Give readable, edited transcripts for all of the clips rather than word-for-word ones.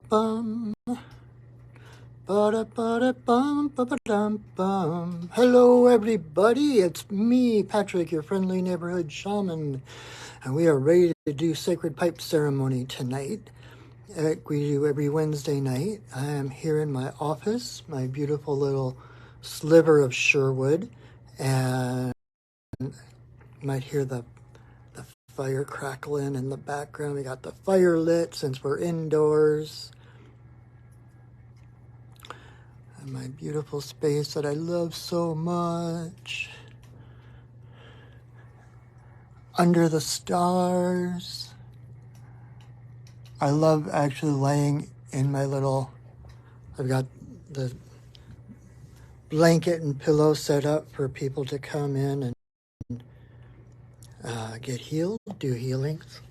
Ba-da-ba-da-bum. Ba-da-ba-da-bum, ba-ba-dum-bum. Hello, everybody. It's me, Patrick, your friendly neighborhood shaman, and we are ready to do sacred pipe ceremony tonight. Like we do every Wednesday night. I am here in my office, my beautiful little sliver of Sherwood, and you might hear the fire crackling in the background. We got the fire lit since we're indoors. And my beautiful space that I love so much. Under the stars. I love actually laying in my little, I've got the blanket and pillow set up for people to come in and get healed, do healings.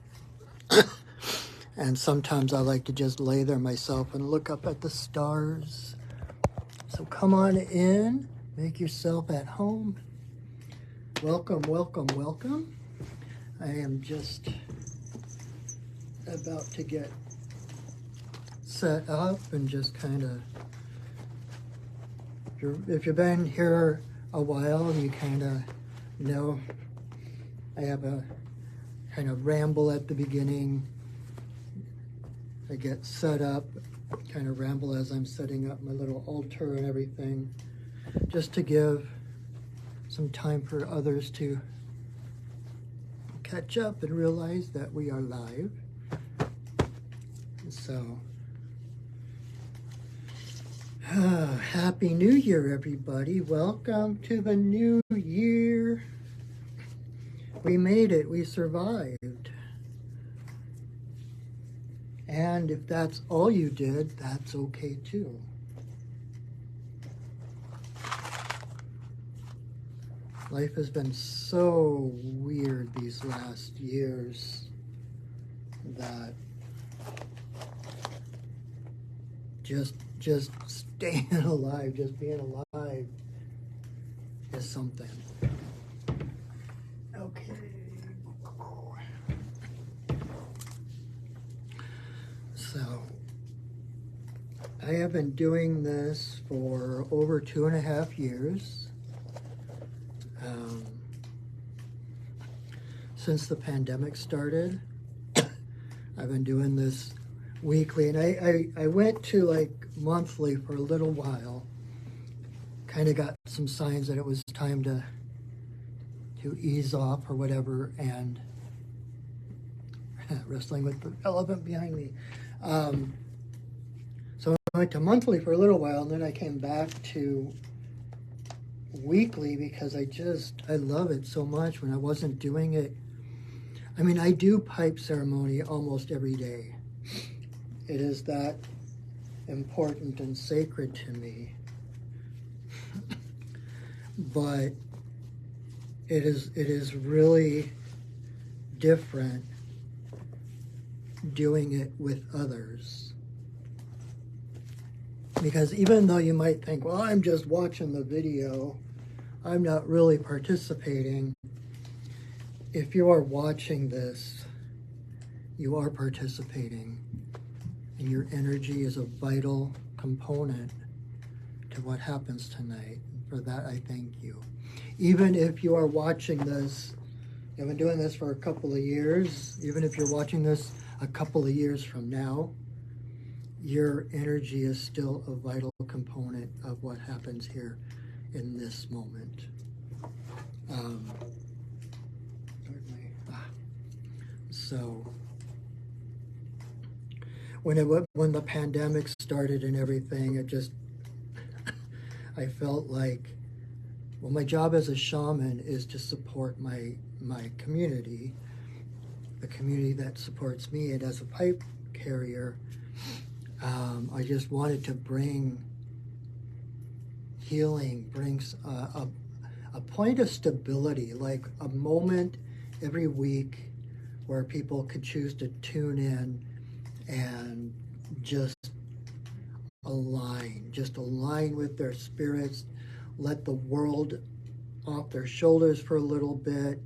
And sometimes I like to just lay there myself and look up at the stars. So come on in, make yourself at home. Welcome, welcome, welcome. I am just about to get set up and just kind of, if you've been here a while, you kind of know I have a kind of ramble at the beginning. I get set up, kind of ramble as I'm setting up my little altar and everything, just to give some time for others to catch up and realize that we are live. So, Happy New Year, everybody. Welcome to the new year. We made it. We survived. And if that's all you did, that's okay too. Life has been so weird these last years that just staying alive, just being alive is something. Okay. So, I have been doing this for over 2.5 years. Since the pandemic started, I've been doing this weekly, and I went to like monthly for a little while. Kind of got some signs that it was time to ease off or whatever, and wrestling with the elephant behind me. So I went to monthly for a little while, and then I came back to weekly because I love it so much. When I wasn't doing it, I mean, I do pipe ceremony almost every day. It is that important and sacred to me. But it is really different doing it with others. Because even though you might think, well, I'm just watching the video, I'm not really participating. If you are watching this, you are participating, and your energy is a vital component to what happens tonight. For that, I thank you. Even if you are watching this, I've been doing this for a couple of years, even if you're watching this a couple of years from now, your energy is still a vital component of what happens here in this moment. So when the pandemic started and everything, I felt like, well, my job as a shaman is to support my community, the community that supports me, and as a pipe carrier, I just wanted to bring healing, brings a point of stability, like a moment every week where people could choose to tune in and just align with their spirits, let the world off their shoulders for a little bit,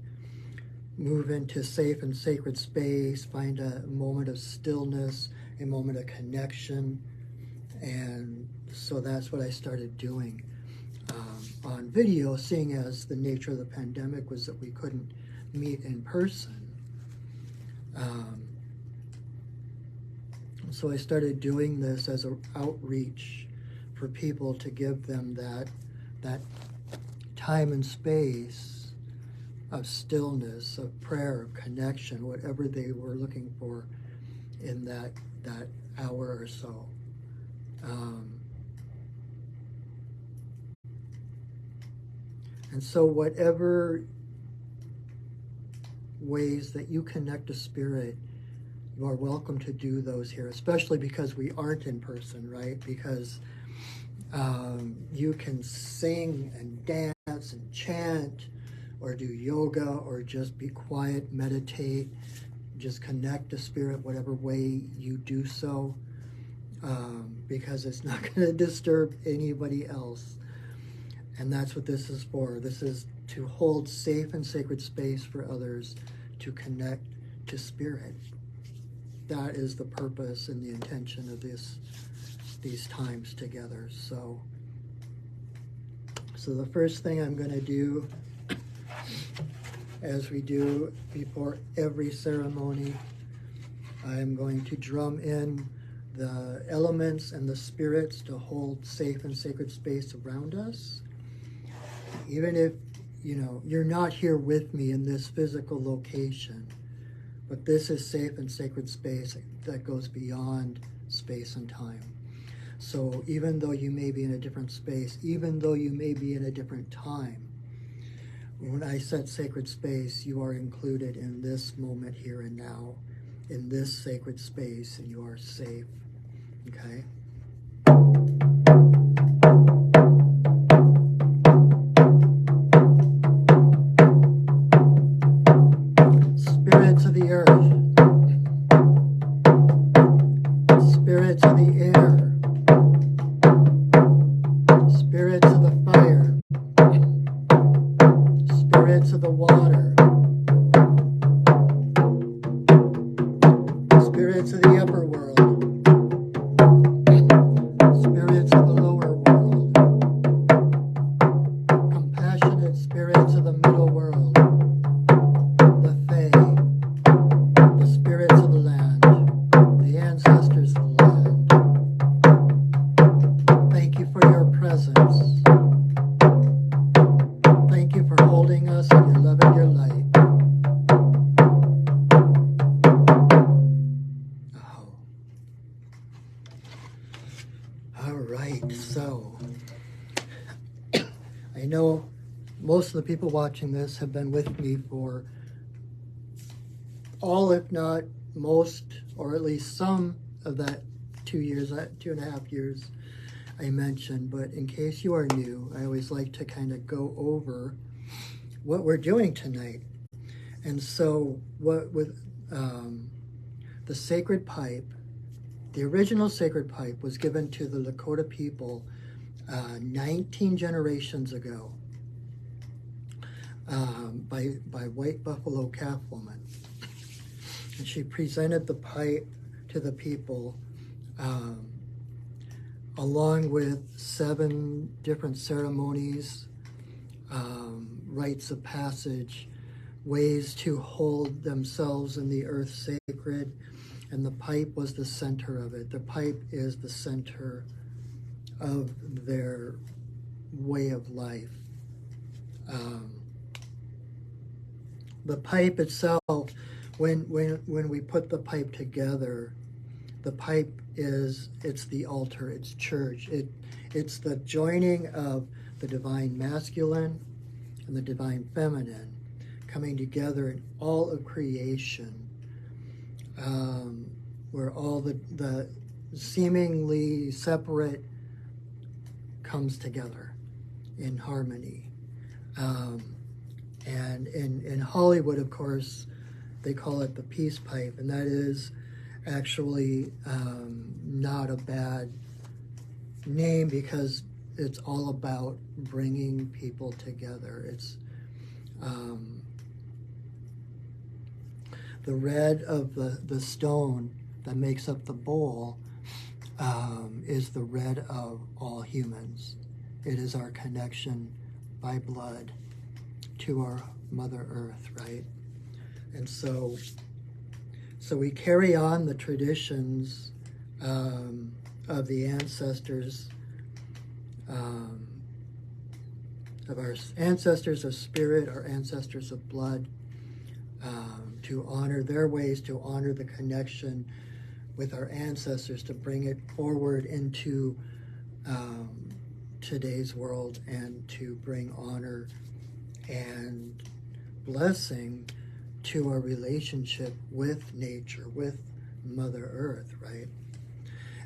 move into safe and sacred space, find a moment of stillness a moment of connection. And so that's what I started doing on video, seeing as the nature of the pandemic was that we couldn't meet in person. So I started doing this as an outreach for people to give them that time and space of stillness, of prayer, of connection, whatever they were looking for in that hour or so. And so whatever ways that you connect to Spirit, you are welcome to do those here, especially because we aren't in person, right? Because you can sing and dance and chant or do yoga or just be quiet, meditate, just connect to Spirit, whatever way you do so, because it's not going to disturb anybody else. And that's what this is for. This is to hold safe and sacred space for others to connect to Spirit. That is the purpose and the intention of these times together. So the first thing I'm going to do, as we do before every ceremony, I'm going to drum in the elements and the spirits to hold safe and sacred space around us. Even if, you're not here with me in this physical location, but this is safe and sacred space that goes beyond space and time. So even though you may be in a different space, even though you may be in a different time, when I set sacred space, you are included in this moment here and now, in this sacred space, and you are safe, okay? Spirits of the earth, spirits of the air, spirits of the fire, spirits of the water, spirits of the upper world, spirits of the lower world, compassionate spirits of the middle world, the Fae, the spirits of the land, the ancestors of the land. Thank you for your presence. Thank you for holding us in your love and your light. Oh. All right, so I know most of the people watching this have been with me for all, if not most, or at least some of that 2 years, 2.5 years I mentioned. But in case you are new, I always like to kind of go over what we're doing tonight. And so what with the sacred pipe, the original sacred pipe was given to the Lakota people 19 generations ago by White Buffalo Calf Woman. And she presented the pipe to the people along with 7 different ceremonies, rites of passage, ways to hold themselves in the earth sacred, and the pipe was the center of it. The pipe is the center of their way of life. The pipe itself, when we put the pipe together, the pipe it's the altar, it's church. It's the joining of the divine masculine and the divine feminine coming together in all of creation, where all the seemingly separate comes together in harmony. And in Hollywood, of course, they call it the peace pipe, and that is actually not a bad name because it's all about bringing people together. It's the red of the stone, that makes up the bowl is the red of all humans. It is our connection by blood to our Mother Earth, right? And so we carry on the traditions of the ancestors, of our ancestors of spirit, our ancestors of blood, to honor their ways, to honor the connection with our ancestors, to bring it forward into today's world, and to bring honor and blessing to our relationship with nature, with Mother Earth, right?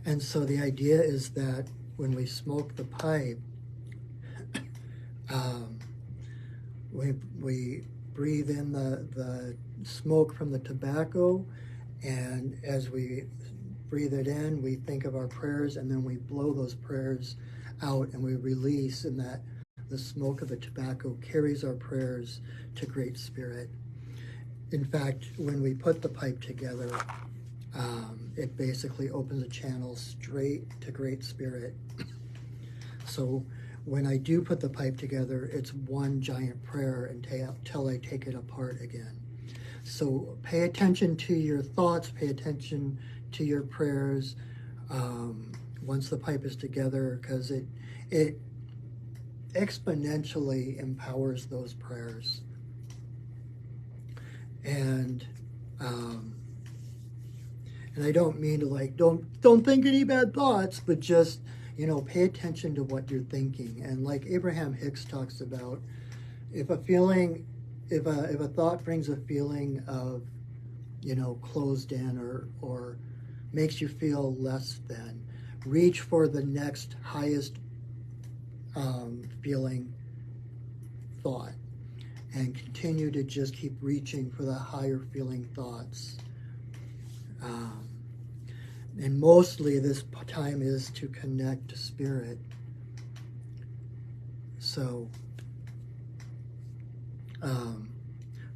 And so the idea is that when we smoke the pipe, we breathe in the smoke from the tobacco, and as we breathe it in, we think of our prayers, and then we blow those prayers out, and we release, and that the smoke of the tobacco carries our prayers to Great Spirit. In fact, when we put the pipe together, it basically opens a channel straight to Great Spirit. So when I do put the pipe together, it's one giant prayer until I take it apart again. So pay attention to your thoughts, pay attention to your prayers once the pipe is together, because it exponentially empowers those prayers. And I don't mean to don't think any bad thoughts, but just, pay attention to what you're thinking. And like Abraham Hicks talks about, if a thought brings a feeling of, closed in or makes you feel less than, reach for the next highest feeling thought, and continue to just keep reaching for the higher feeling thoughts. And mostly this time is to connect to Spirit. So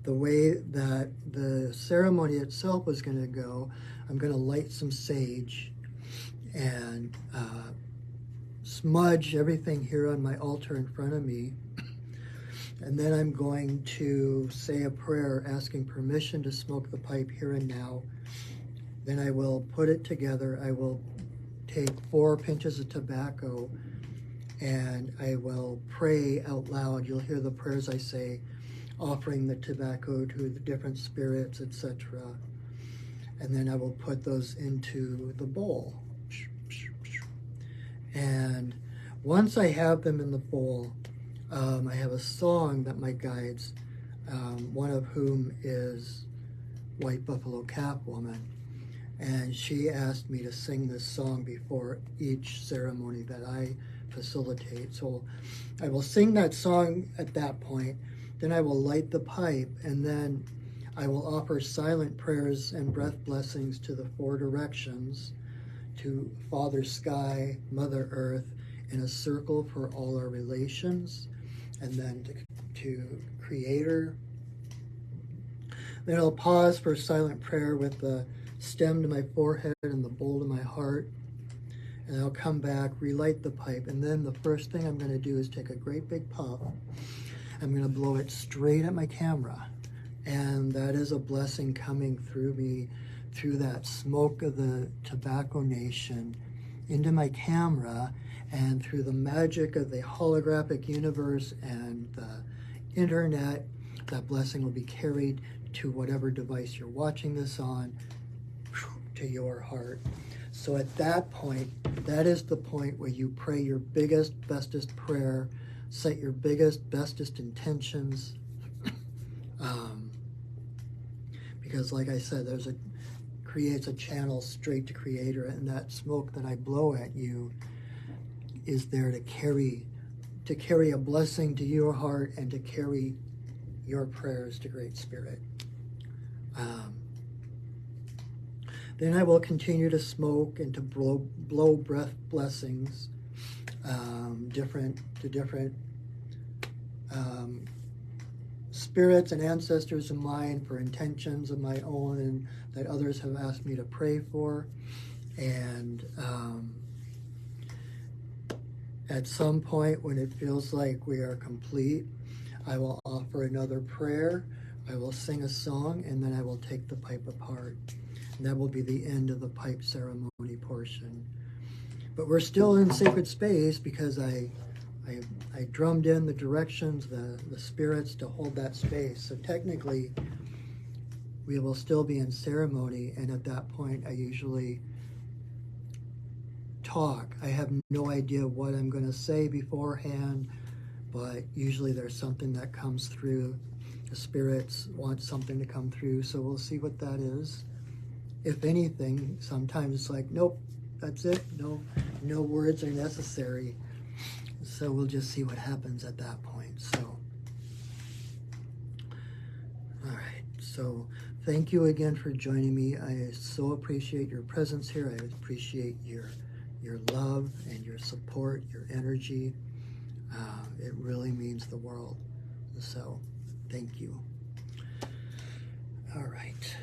the way that the ceremony itself was going to go, I'm going to light some sage and smudge everything here on my altar in front of me. And then I'm going to say a prayer asking permission to smoke the pipe here and now. Then I will put it together. I will take 4 pinches of tobacco, and I will pray out loud. You'll hear the prayers I say, offering the tobacco to the different spirits, etc. And then I will put those into the bowl. And once I have them in the bowl, I have a song that my guides, one of whom is White Buffalo Cap Woman, and she asked me to sing this song before each ceremony that I facilitate. So I will sing that song at that point, then I will light the pipe, and then I will offer silent prayers and breath blessings to the 4 directions, to Father Sky, Mother Earth, in a circle for all our relations, and then to Creator. Then I'll pause for silent prayer with the stem to my forehead and the bowl to my heart, and I'll come back, relight the pipe, and then the first thing I'm going to do is take a great big puff. I'm going to blow it straight at my camera, and that is a blessing coming through me, through that smoke of the Tobacco Nation into my camera, and through the magic of the holographic universe and the internet. That blessing will be carried to whatever device you're watching this on, to your heart. So at that point, that is the point where you pray your biggest, bestest prayer, set your biggest, bestest intentions, because like I said, creates a channel straight to Creator, and that smoke that I blow at you is there to carry a blessing to your heart and to carry your prayers to Great Spirit. Then I will continue to smoke and to blow breath blessings, different spirits and ancestors of mine for intentions of my own and that others have asked me to pray for. And at some point when it feels like we are complete, I will offer another prayer, I will sing a song, and then I will take the pipe apart. And that will be the end of the pipe ceremony portion. But we're still in sacred space because I drummed in the directions, the spirits to hold that space. So technically, we will still be in ceremony, and at that point, I usually talk. I have no idea what I'm going to say beforehand, but usually there's something that comes through. The spirits want something to come through, so we'll see what that is. If anything, sometimes it's like, nope, that's it. No words are necessary. So we'll just see what happens at that point. So, all right. So thank you again for joining me. I so appreciate your presence here. I appreciate your love and your support, your energy. It really means the world. So thank you. All right.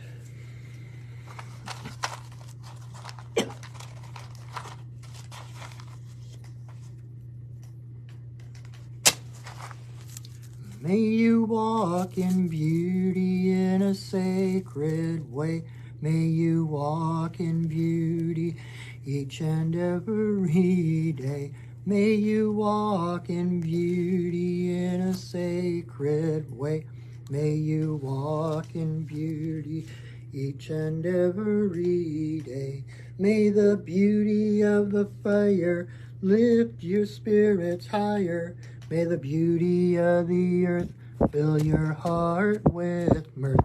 May you walk in beauty in a sacred way. May you walk in beauty each and every day. May you walk in beauty in a sacred way. May you walk in beauty each and every day. May the beauty of the fire lift your spirits higher. May the beauty of the earth fill your heart with mirth.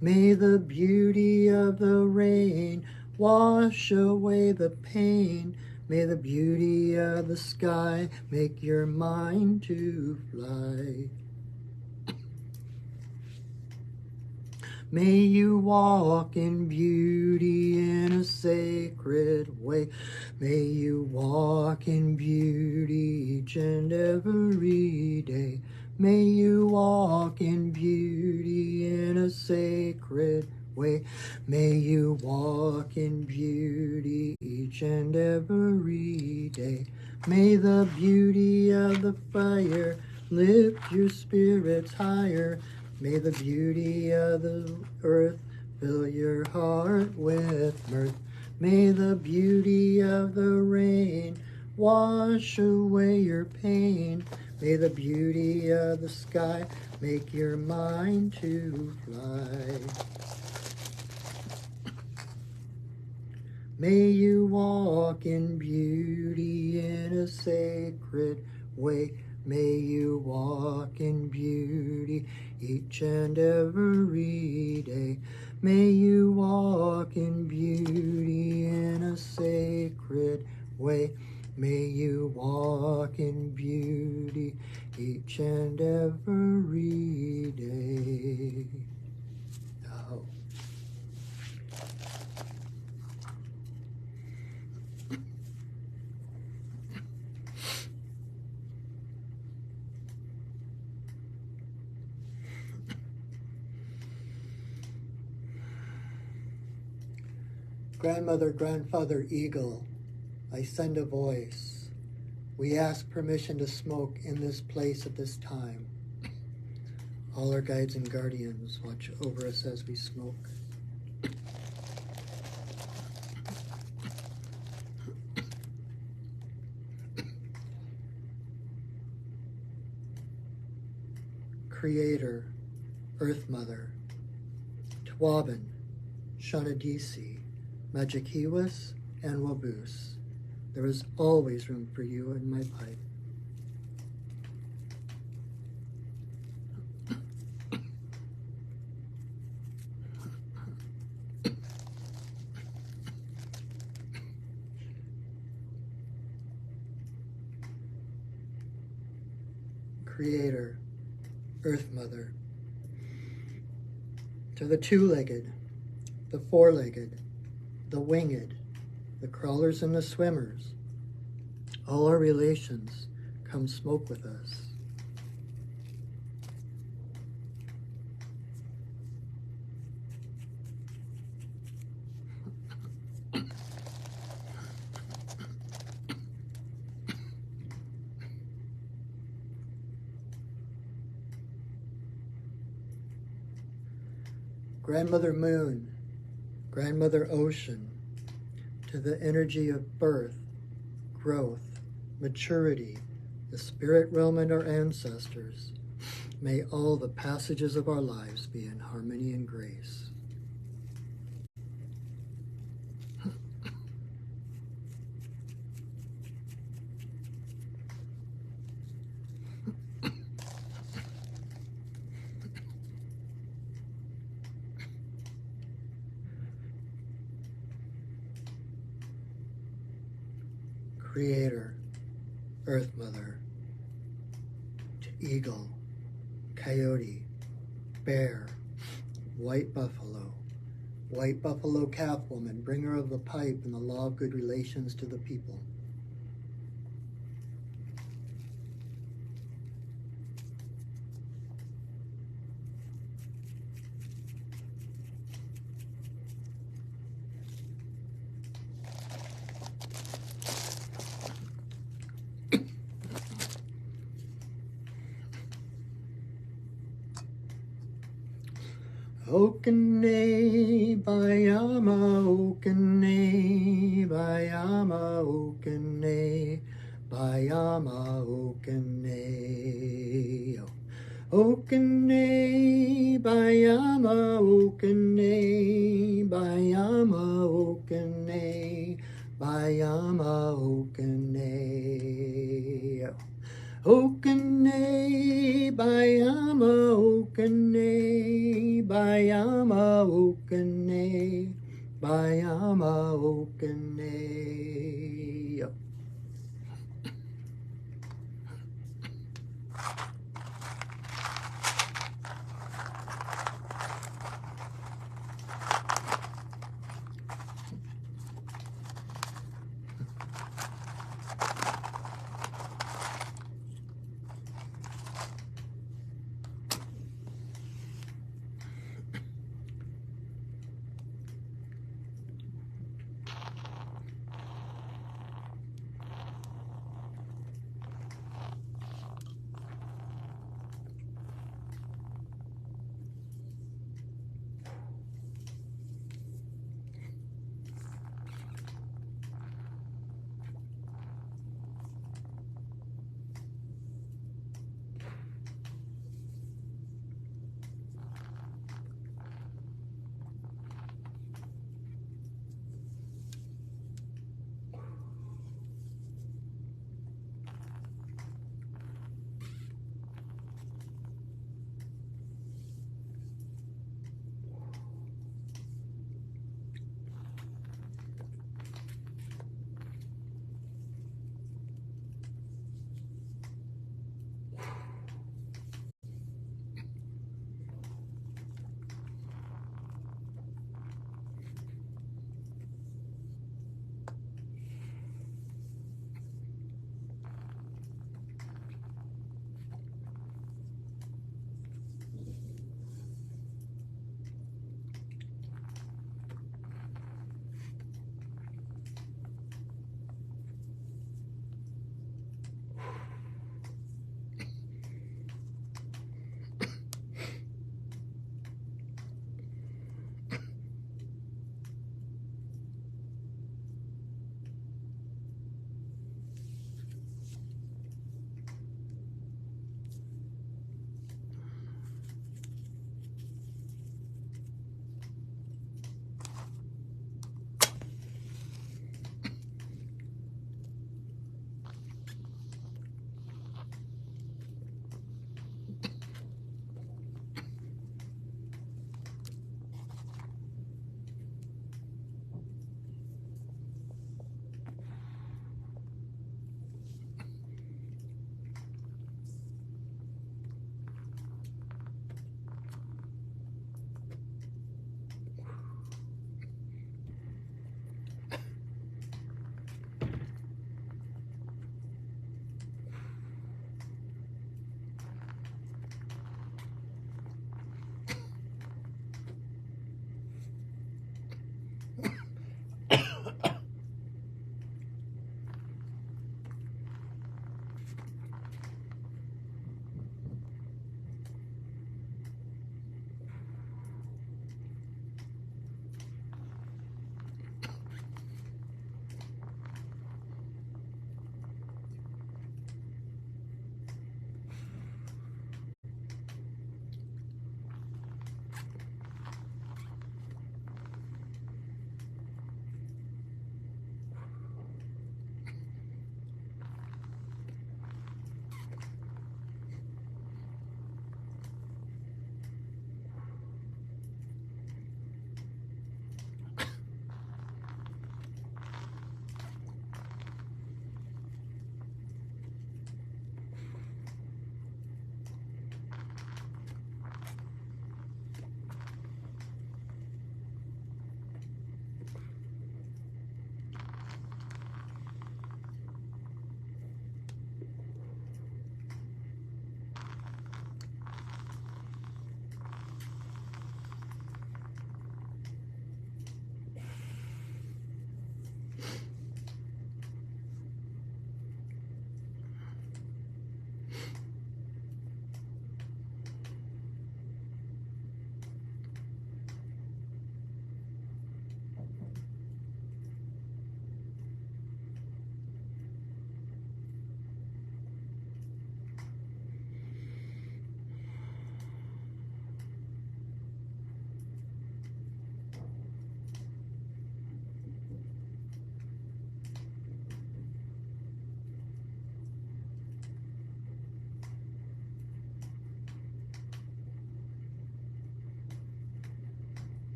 May the beauty of the rain wash away the pain. May the beauty of the sky make your mind to fly. May you walk in beauty in a sacred way. May you walk in beauty each and every day. May you walk in beauty in a sacred way. May you walk in beauty each and every day. May the beauty of the fire lift your spirits higher. May the beauty of the earth fill your heart with mirth. May the beauty of the rain wash away your pain. May the beauty of the sky make your mind to fly. May you walk in beauty in a sacred way. May you walk in beauty each and every day. May you walk in beauty in a sacred way. May you walk in beauty each and every day. Oh. Grandmother, grandfather, eagle, I send a voice. We ask permission to smoke in this place at this time. All our guides and guardians watch over us as we smoke. Creator, Earth Mother, Twabin, Shanadisi, Majikiwas, and Wabus. There is always room for you in my pipe. Creator, Earth Mother, to the two-legged, the four-legged, the winged, the crawlers and the swimmers, all our relations, come smoke with us. Grandmother Moon, Grandmother Ocean, to the energy of birth, growth, maturity, the spirit realm and our ancestors, may all the passages of our lives be in harmony and grace. Creator, Earth Mother, to eagle, coyote, bear, white buffalo calf woman, bringer of the pipe and the law of good relations to the people. Okene bayama, okene bayama, okene bayama, okene. Okene bayama, okene bayama, okene bayama, okene. Okene bayama, okene bayama, okene bayama, okene.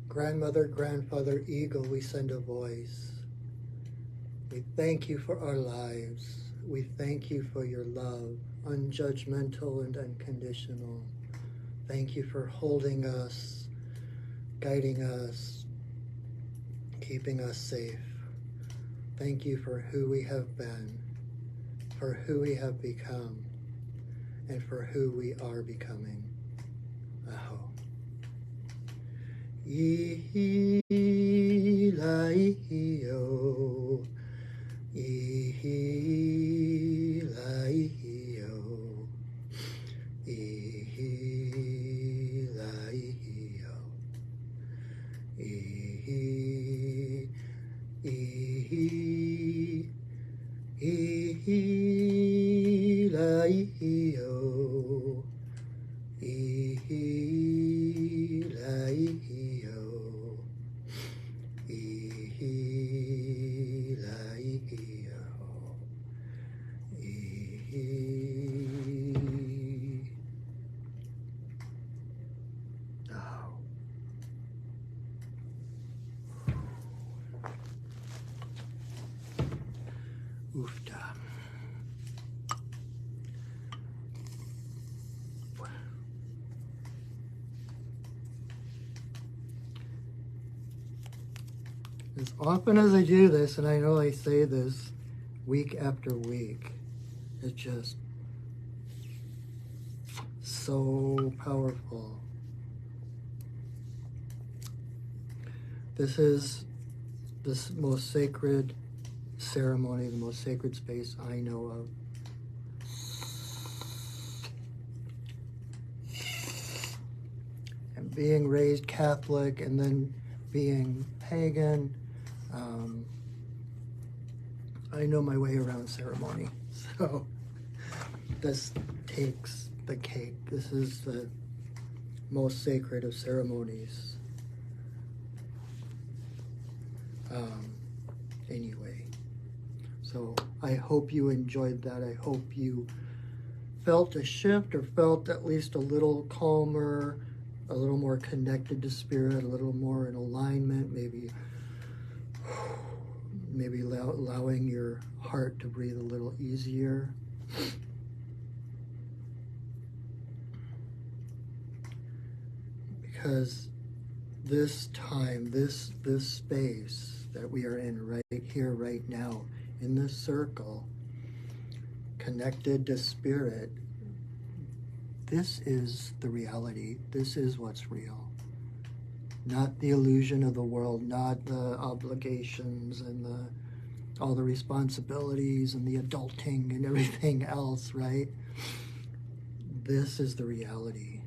Grandmother, grandfather, eagle, we send a voice. We thank you for our lives. We thank you for your love, unjudgmental and unconditional. Thank you for holding us, guiding us, keeping us safe. Thank you for who we have been, for who we have become, and for who we are becoming. Aho. Ilaihio, Ilaihio, Ilaihio, Ilaihio, Ilaihio, Oofta. As often as I do this, and I know I say this week after week, it's just so powerful. This is the most sacred ceremony, the most sacred space I know of. And being raised Catholic and then being pagan, I know my way around ceremony. So this takes the cake. This is the most sacred of ceremonies. Anyway, so I hope you enjoyed that. I hope you felt a shift or felt at least a little calmer, a little more connected to spirit, a little more in alignment, maybe allowing your heart to breathe a little easier. Because this time, this space that we are in right here, right now, in this circle, connected to spirit, this is the reality. This is what's real. Not the illusion of the world, not the obligations and all the responsibilities and the adulting and everything else, right? This is the reality.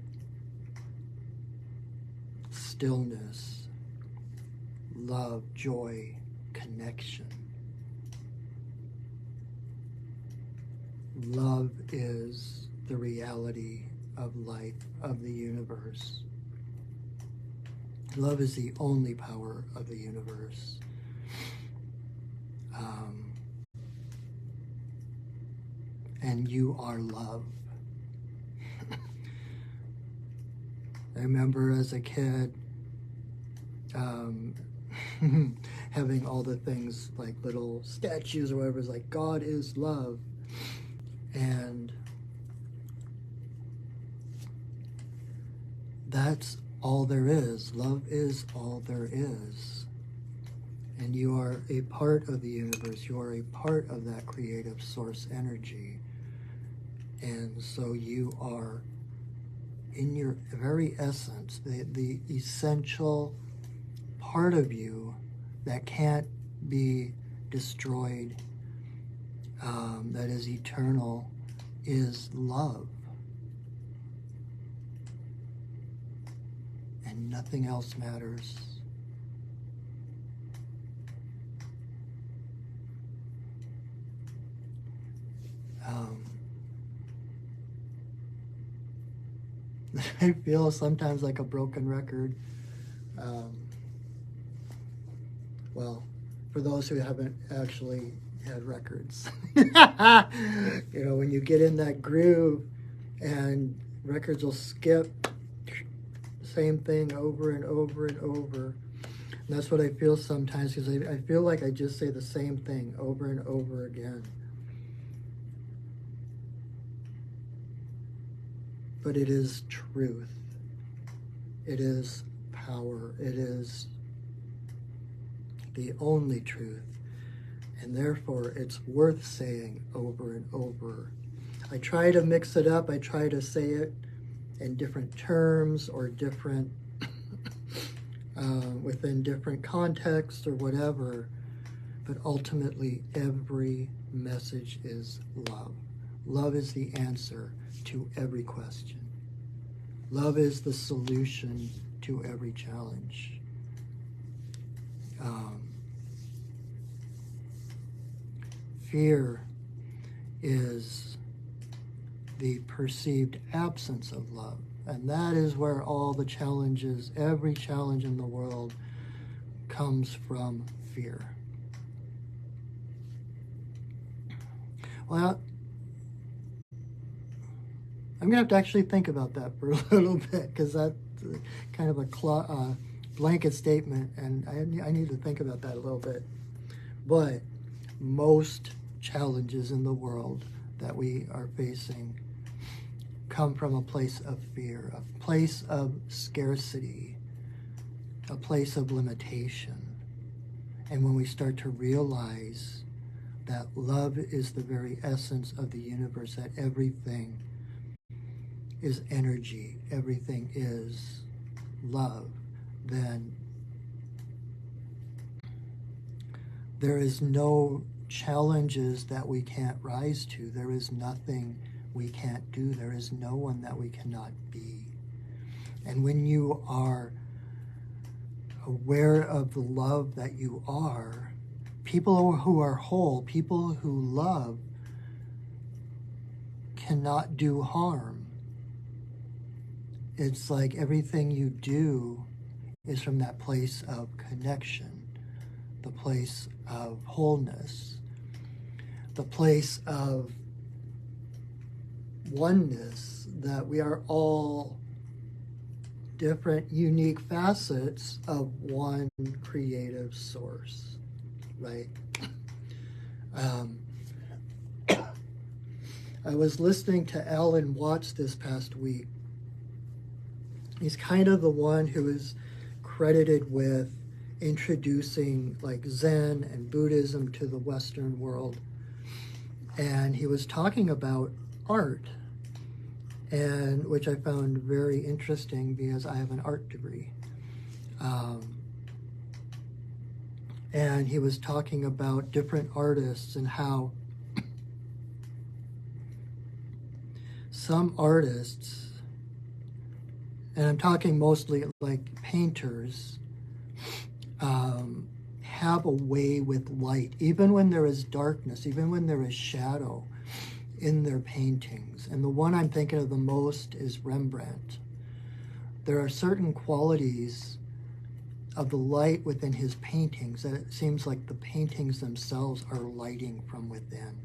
Stillness, love, joy, connection. Love is the reality of life, of the universe. Love is the only power of the universe. And you are love. I remember as a kid having all the things like little statues or whatever, it's like God is love. And that's all there is. Love is all there is. And you are a part of the universe. You are a part of that creative source energy. And so you are, in your very essence, the essential part of you that can't be destroyed, that is eternal, is love. And nothing else matters. I feel sometimes like a broken record. Well, for those who haven't actually had records, when you get in that groove and records will skip same thing over and over and over. And that's what I feel sometimes, because I feel like I just say the same thing over and over again. But it is truth. It is power. It is the only truth. And therefore, it's worth saying over and over. I try to mix it up. I try to say it in different terms or different, within different contexts or whatever. But ultimately, every message is love. Love is the answer to every question. Love is the solution to every challenge. Fear is the perceived absence of love. And that is where all the challenges, every challenge in the world, comes from fear. Well, I'm going to have to actually think about that for a little bit, because that's kind of a blanket statement, and I need to think about that a little bit. But most challenges in the world that we are facing come from a place of fear, a place of scarcity, a place of limitation. And when we start to realize that love is the very essence of the universe, that everything is energy, everything is love, then there is no challenges that we can't rise to. There is nothing we can't do. There is no one that we cannot be. And when you are aware of the love that you are, people who are whole, people who love, cannot do harm. It's like everything you do is from that place of connection, the place of wholeness, the place of oneness, that we are all different, unique facets of one creative source, right? I was listening to Alan Watts this past week. He's kind of the one who is credited with introducing like Zen and Buddhism to the Western world. And he was talking about art, and which I found very interesting because I have an art degree. And he was talking about different artists and how some artists, and I'm talking mostly like painters, have a way with light, even when there is darkness, even when there is shadow in their paintings. And the one I'm thinking of the most is Rembrandt. There are certain qualities of the light within his paintings that it seems like the paintings themselves are lighting from within.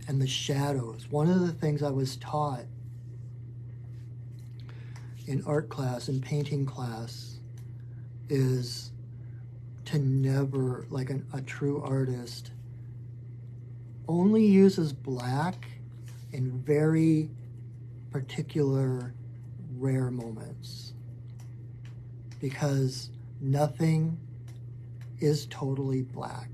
And the shadows. One of the things I was taught in art class and painting class is to never, like a true artist, only uses black in very particular rare moments, because nothing is totally black.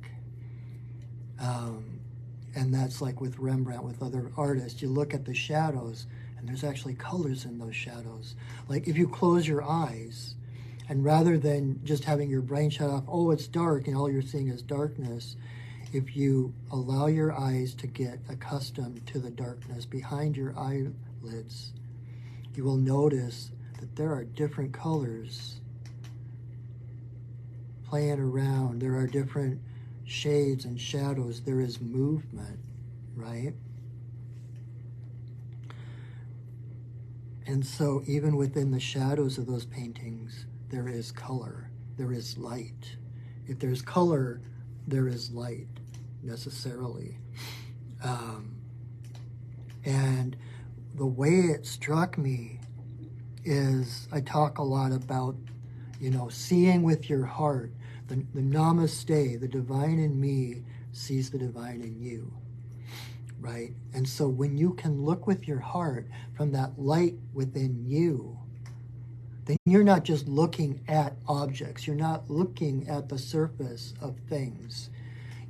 And that's like with Rembrandt, with other artists. You look at the shadows, and there's actually colors in those shadows. Like if you close your eyes, and rather than just having your brain shut off, oh, it's dark, and all you're seeing is darkness, if you allow your eyes to get accustomed to the darkness behind your eyelids, you will notice that there are different colors playing around. There are different shades and shadows. There is movement, right? And so even within the shadows of those paintings, there is color, there is light. If there's color, there is light, necessarily. And the way it struck me is I talk a lot about, seeing with your heart, the namaste, the divine in me sees the divine in you, right? And so when you can look with your heart from that light within you, then you're not just looking at objects. You're not looking at the surface of things.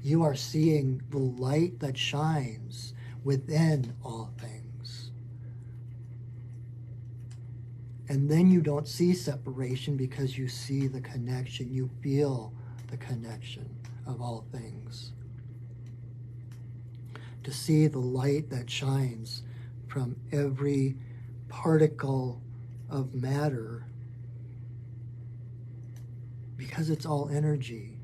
You are seeing the light that shines within all things. And then you don't see separation because you see the connection. You feel the connection of all things. To see the light that shines from every particle of matter, because it's all energy.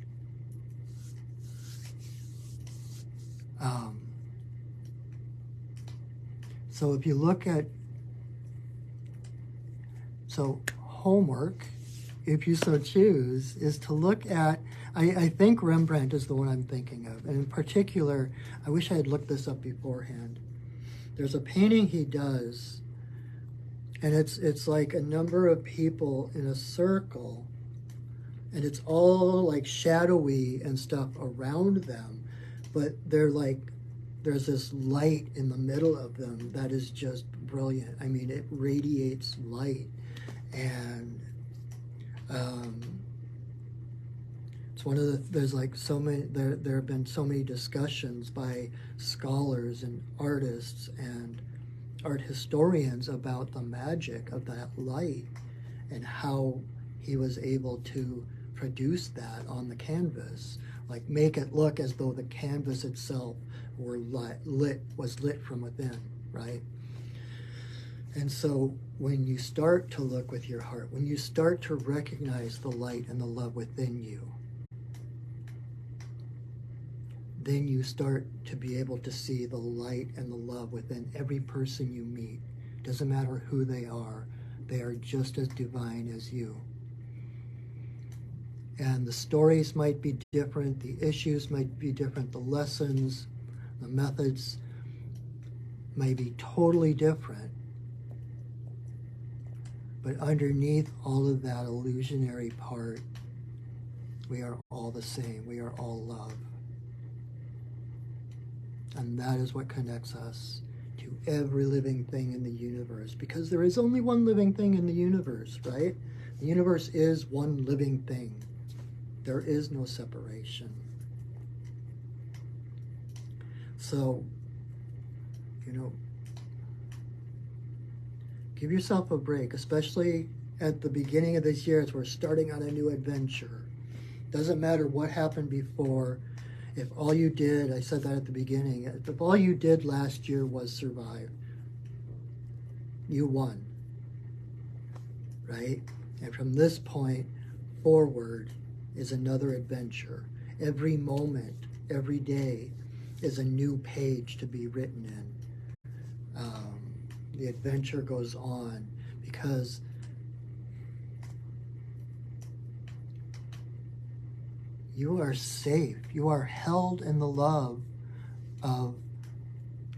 So if you look at, homework, if you so choose, is to look at, I think Rembrandt is the one I'm thinking of. And in particular, I wish I had looked this up beforehand. There's a painting he does, and it's like a number of people in a circle, and it's all like shadowy and stuff around them, but they're like, there's this light in the middle of them that is just brilliant. I mean, it radiates light, and it's one of the, there's like so many, there have been so many discussions by scholars and artists and art historians about the magic of that light and how he was able to produce that on the canvas, like make it look as though the canvas itself were was lit from within, right? And so when you start to look with your heart, when you start to recognize the light and the love within you, then you start to be able to see the light and the love within every person you meet. Doesn't matter who they are just as divine as you. And the stories might be different, the issues might be different, the lessons, the methods may be totally different. But underneath all of that illusionary part, we are all the same. We are all love. And that is what connects us to every living thing in the universe, because there is only one living thing in the universe, right? The universe is one living thing. There is no separation. So, give yourself a break, especially at the beginning of this year as we're starting on a new adventure. Doesn't matter what happened before. If all you did, I said that at the beginning, if all you did last year was survive, you won, right? And from this point forward is another adventure. Every moment, every day is a new page to be written in. The adventure goes on because you are safe. You are held in the love of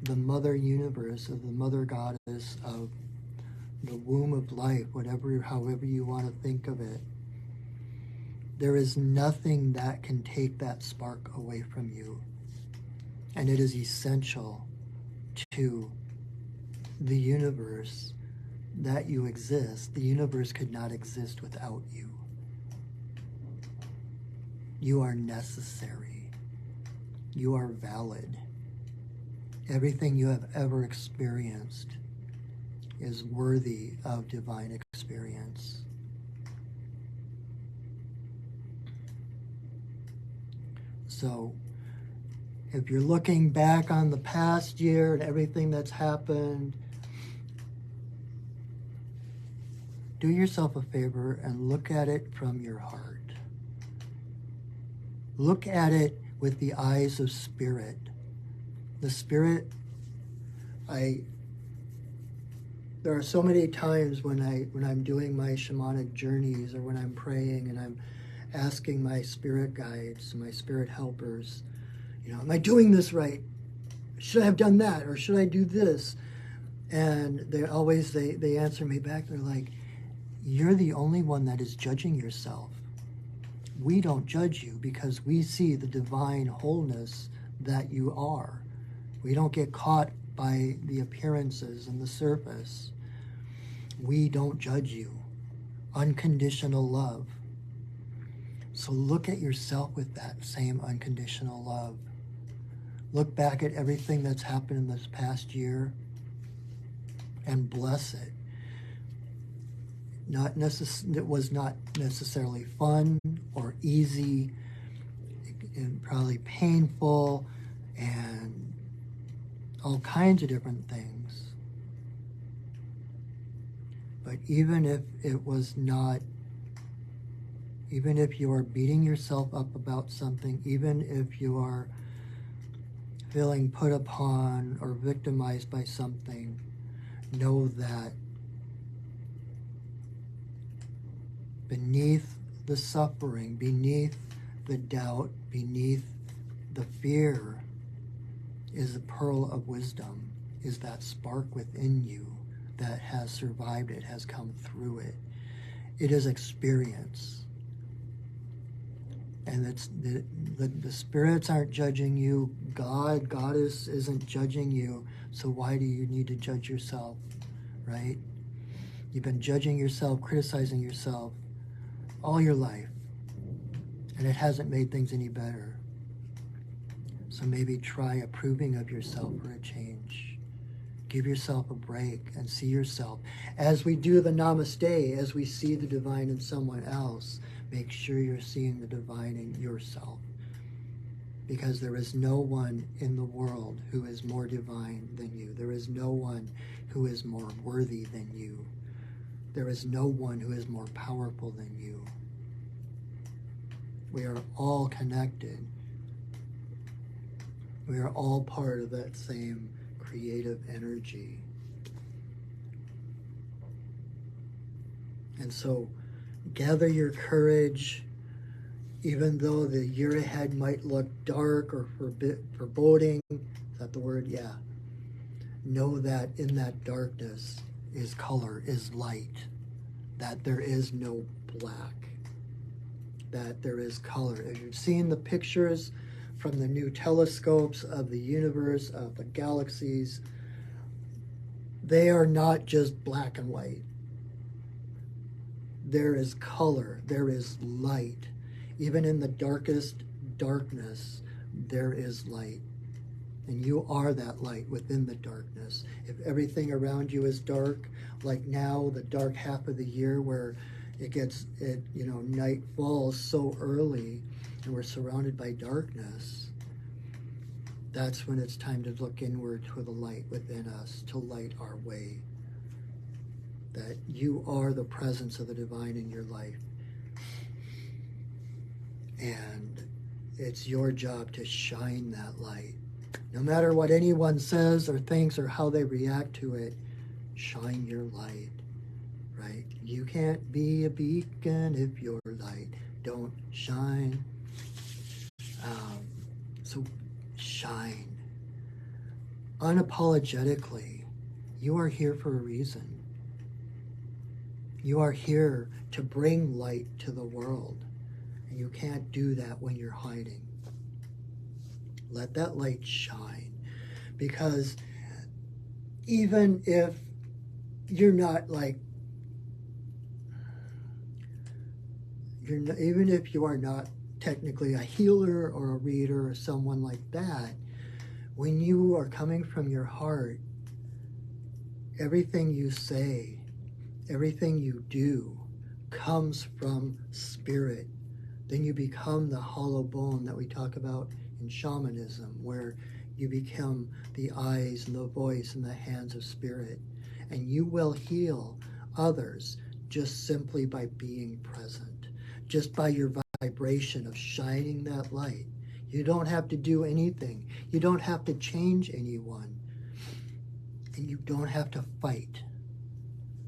the Mother Universe, of the Mother Goddess, of the womb of life, however you want to think of it. There is nothing that can take that spark away from you. And it is essential to the universe that you exist. The universe could not exist without you. You are necessary. You are valid. Everything you have ever experienced is worthy of divine experience. So, if you're looking back on the past year and everything that's happened, do yourself a favor and look at it from your heart. Look at it with the eyes of spirit. The spirit, there are so many times when I'm doing my shamanic journeys or when I'm praying and I'm asking my spirit guides, my spirit helpers, am I doing this right? Should I have done that? Or should I do this? And they answer me back. They're like, you're the only one that is judging yourself. We don't judge you because we see the divine wholeness that you are. We don't get caught by the appearances and the surface. We don't judge you. Unconditional love. So look at yourself with that same unconditional love. Look back at everything that's happened in this past year and bless it. It was not necessarily fun or easy, and probably painful, and all kinds of different things. But even if it was not, even if you are beating yourself up about something, even if you are feeling put upon or victimized by something, know that beneath the suffering, beneath the doubt, beneath the fear is a pearl of wisdom, is that spark within you that has survived it, has come through it. It is experience. And it's the spirits aren't judging you. Goddess isn't judging you. So why do you need to judge yourself, right? You've been judging yourself, criticizing yourself all your life, and it hasn't made things any better. So maybe try approving of yourself for a change. Give yourself a break and see yourself. As we do the namaste, as we see the divine in someone else, make sure you're seeing the divine in yourself. Because there is no one in the world who is more divine than you. There is no one who is more worthy than you. There is no one who is more powerful than you. We are all connected. We are all part of that same creative energy. And so gather your courage, even though the year ahead might look dark or foreboding. Is that the word? Yeah. Know that in that darkness is color, is light, that there is no black, that there is color. If you've seen the pictures from the new telescopes of the universe, of the galaxies, they are not just black and white. There is color, there is light. Even in the darkest darkness, there is light. And you are that light within the darkness. If everything around you is dark, like now, the dark half of the year where night falls so early and we're surrounded by darkness, that's when it's time to look inward to the light within us, to light our way. That you are the presence of the divine in your life. And it's your job to shine that light. No matter what anyone says or thinks or how they react to it, shine your light, right? You can't be a beacon if your light don't shine. So shine. Unapologetically, you are here for a reason. You are here to bring light to the world. And you can't do that when you're hiding. Let that light shine. Because even if you're not even if you are not technically a healer or a reader or someone like that, when you are coming from your heart, everything you say, everything you do comes from spirit. Then you become the hollow bone that we talk about in shamanism, where you become the eyes and the voice and the hands of spirit. And you will heal others just simply by being present, just by your vibration of shining that light. You don't have to do anything. You don't have to change anyone. And you don't have to fight.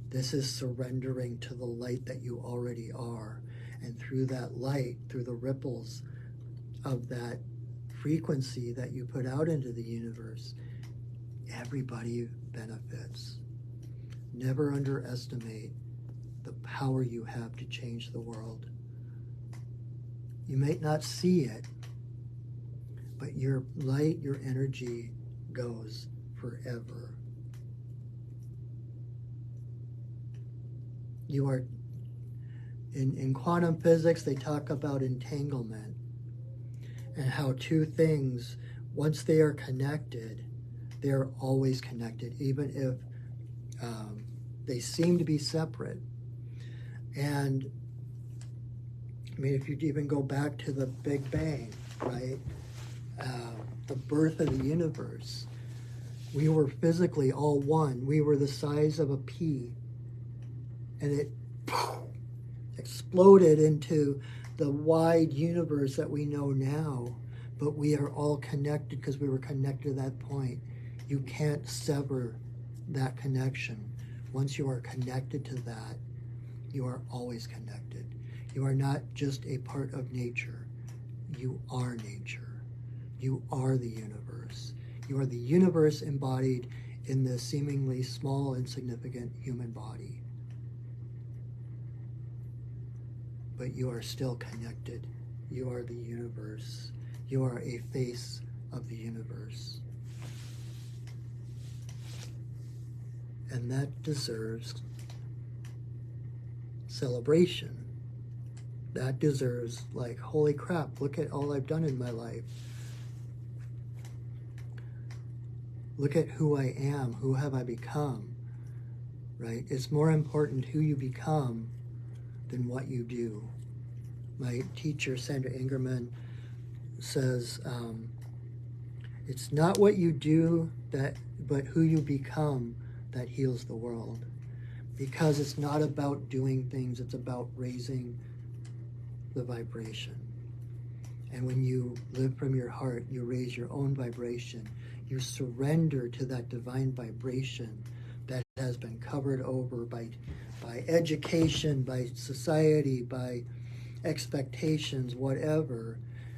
This is surrendering to the light that you already are. And through that light, through the ripples of that frequency that you put out into the universe, everybody benefits. Never underestimate the power you have to change the world. You may not see it, but your light, your energy goes forever. You are, in quantum physics, they talk about entanglement and how two things, once they are connected, they're always connected, even if they seem to be separate. And I mean, if you even go back to the Big Bang, right? The birth of the universe, we were physically all one. We were the size of a pea, and it exploded into the wide universe that we know now. But we are all connected because we were connected at that point. You can't sever that connection. Once you are connected to that, you are always connected. You are not just a part of nature. You are nature. You are the universe. You are the universe embodied in this seemingly small, insignificant human body. But you are still connected. You are the universe. You are a face of the universe. And that deserves celebration. That deserves, like, holy crap, look at all I've done in my life. Look at who I am, who have I become, right? It's more important who you become than what you do. My teacher, Sandra Ingerman, says, it's not what you do, but who you become that heals the world. Because it's not about doing things, it's about raising the vibration. And when you live from your heart, you raise your own vibration. You surrender to that divine vibration that has been covered over by education, by society, by expectations, whatever.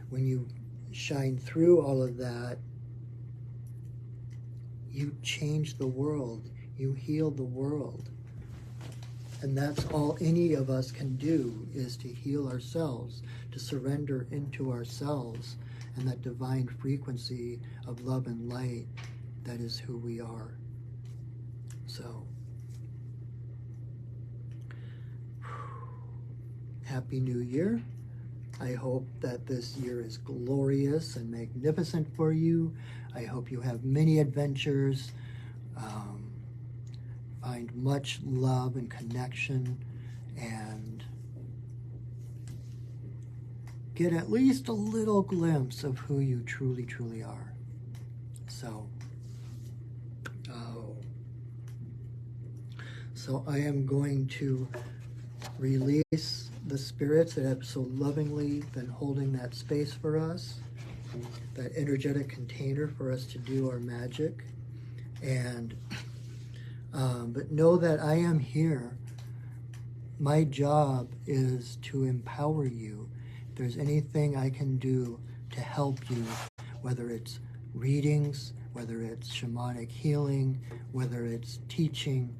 When you shine through all of that, you change the world. You heal the world. And that's all any of us can do, is to heal ourselves, to surrender into ourselves and that divine frequency of love and light that is who we are. So, Happy New Year. I hope that this year is glorious and magnificent for you. I hope you have many adventures. Find much love and connection, and get at least a little glimpse of who you truly, truly are. So I am going to release the spirits that have so lovingly been holding that space for us, that energetic container for us to do our magic. And but know that I am here. My job is to empower you. If there's anything I can do to help you, whether it's readings, whether it's shamanic healing, whether it's teaching,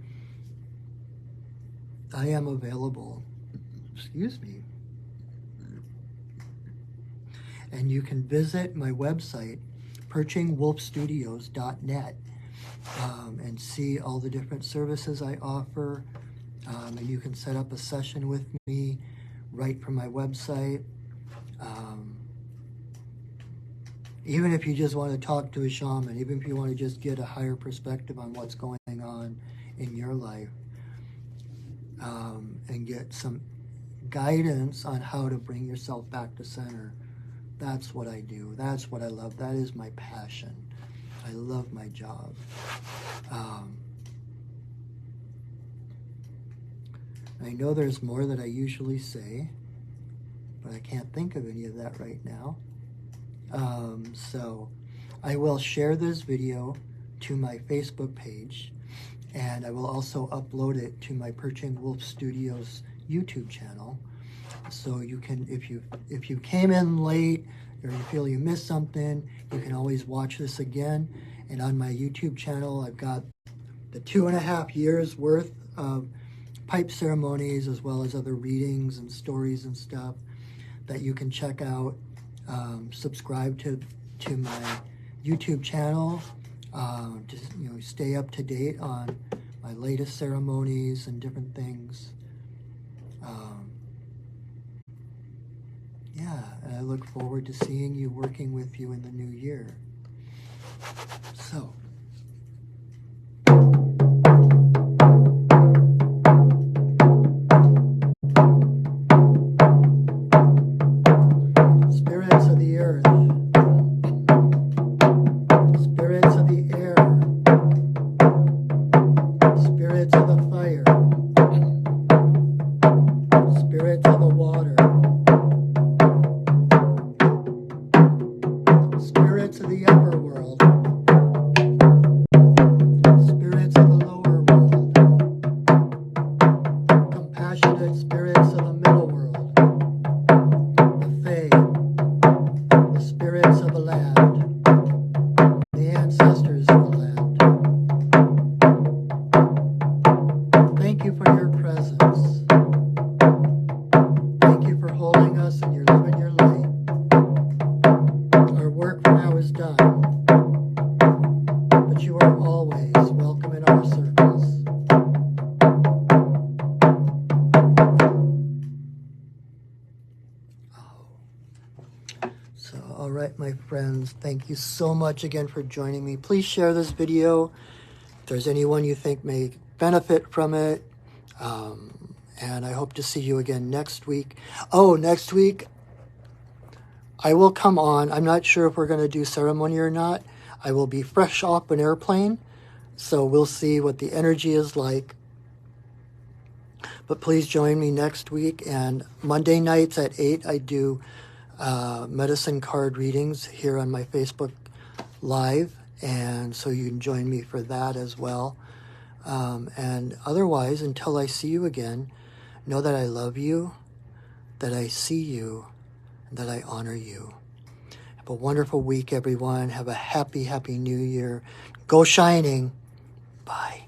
I am available. Excuse me. And you can visit my website, perchingwolfstudios.net, and see all the different services I offer. And you can set up a session with me right from my website. Even if you just want to talk to a shaman, even if you want to just get a higher perspective on what's going on in your life, and get some guidance on how to bring yourself back to center. That's what I do. That's what I love. That is my passion. I love my job. I know there's more that I usually say, but I can't think of any of that right now. So I will share this video to my Facebook page, and I will also upload it to my Perching Wolf Studios YouTube channel. So you can, if you came in late or you feel you missed something, you can always watch this again. And on my YouTube channel, I've got the 2.5 years worth of pipe ceremonies, as well as other readings and stories and stuff that you can check out. Subscribe to my YouTube channel. Just, stay up to date on my latest ceremonies and different things. Yeah, and I look forward to seeing you, working with you in the new year. So, spirits of the earth, spirits of the air, spirits of the fire, spirits of the water, spirits of the upper world, spirits of the lower world, compassionate spirits of the middle world, the Fae, the spirits of the land, the ancestors of the land. Thank you for your presence. Thank you for holding us in your love and your light. Our work for now is done, but you are always welcome in our circles. So, all right, my friends, thank you so much again for joining me. Please share this video if there's anyone you think may benefit from it. And I hope to see you again next week. Oh, next week, I will come on. I'm not sure if we're going to do ceremony or not. I will be fresh off an airplane, so we'll see what the energy is like. But please join me next week. And Monday nights at 8, I do medicine card readings here on my Facebook Live. And so you can join me for that as well. And otherwise, until I see you again, know that I love you, that I see you, and that I honor you. Have a wonderful week, everyone. Have a happy, happy new year. Go shining. Bye.